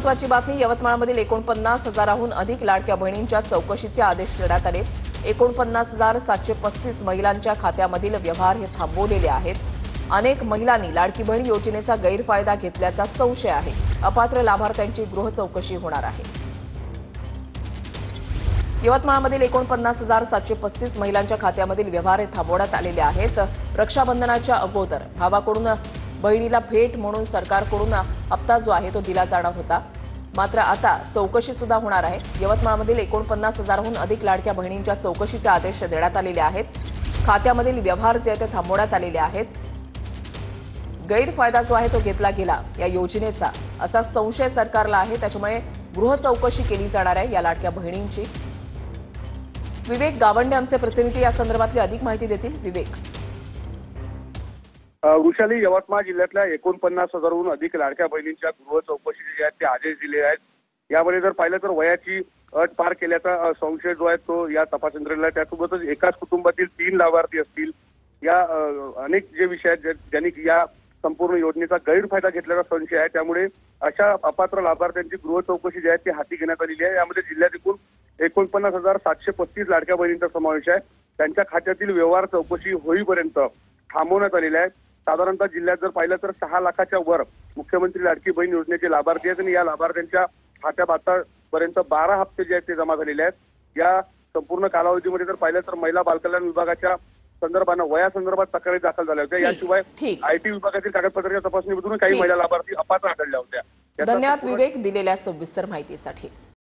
महत्त्वाची बातमी, यवतमाळमधील 49,000हून अधिक लाडक्या बहिणींच्या चौकशीचे आदेश देण्यात आले। 49,735 महिलांच्या खात्यामधील व्यवहार हे थांबवलेले आहेत। अनेक महिलांनी लाडकी बहीण योजनेचा गैरफायदा घेतल्याचा संशय आहे। अपात्र लाभार्थ्यांची गृह चौकशी होणार आहे। यवतमाळमधील 49,735 महिलांच्या खात्यामधील व्यवहार हे थांबवण्यात आलेले आहेत। रक्षाबंधनाच्या अगोदर भावाकडून बहिणीला भेट म्हणून सरकारकडून हप्ता जो आहे तो दिला जाणार होता, मात्र आता चौकशी सुद्धा होणार आहे। यवतमाळमधील 49,000हून अधिक लाडक्या बहिणींच्या चौकशीचे आदेश देण्यात आलेले आहेत। खात्यामधील व्यवहार जे ते थांबवण्यात आलेले आहेत। गैरफायदा जो आहे तो घेतला गेला या योजनेचा असा संशय सरकारला आहे, त्याच्यामुळे गृह चौकशी केली जाणार आहे या लाडक्या बहिणींची। विवेक गावंडे आमचे प्रतिनिधी या संदर्भातली अधिक माहिती देतील। विवेक। वृषाली, यवतमाळ जिल्ह्यातल्या 49,000हून अधिक लाडक्या बहिणींच्या गृह चौकशीचे जे आहेत ते आदेश दिले आहेत। यामध्ये जर पाहिलं तर वयाची अट पार केल्याचा संशय जो आहे तो या तपास यंत्रणेला, त्यासोबतच एकाच कुटुंबातील 3 लाभार्थी असतील, या अनेक जे विषय आहेत ज्यांनी या संपूर्ण योजनेचा गैरफायदा घेतल्याचा संशय आहे। त्यामुळे अशा अपात्र लाभार्थ्यांची गृह चौकशी जी आहे ती हाती घेण्यात आलेली आहे। यामध्ये जिल्ह्यात एकूण 49,735 लाडक्या बहिणींचा समावेश आहे। त्यांच्या खात्यातील व्यवहार चौकशी होईपर्यंत थांबवण्यात आलेले आहेत। साधारणतः जिल्ह्यात जर पाहिलं तर 6 लाखाच्या वर मुख्यमंत्री लाडकी बहीण योजनेचे लाभार्थी आहेत आणि या लाभार्थ्यांच्या खात्यात आतापर्यंत 12 हप्ते जे आहेत ते जमा झालेले आहेत। या संपूर्ण कालावधीमध्ये जर पाहिलं तर महिला बालकल्याण विभागाच्या संदर्भानं वयासंदर्भात तक्रारी दाखल झाल्या होत्या। याशिवाय आयटी विभागातील कागदपत्रांच्या तपासणीमधून काही महिला लाभार्थी अपात्र आढळल्या होत्या। धन्यवाद विवेक दिलेल्या सविस्तर माहितीसाठी।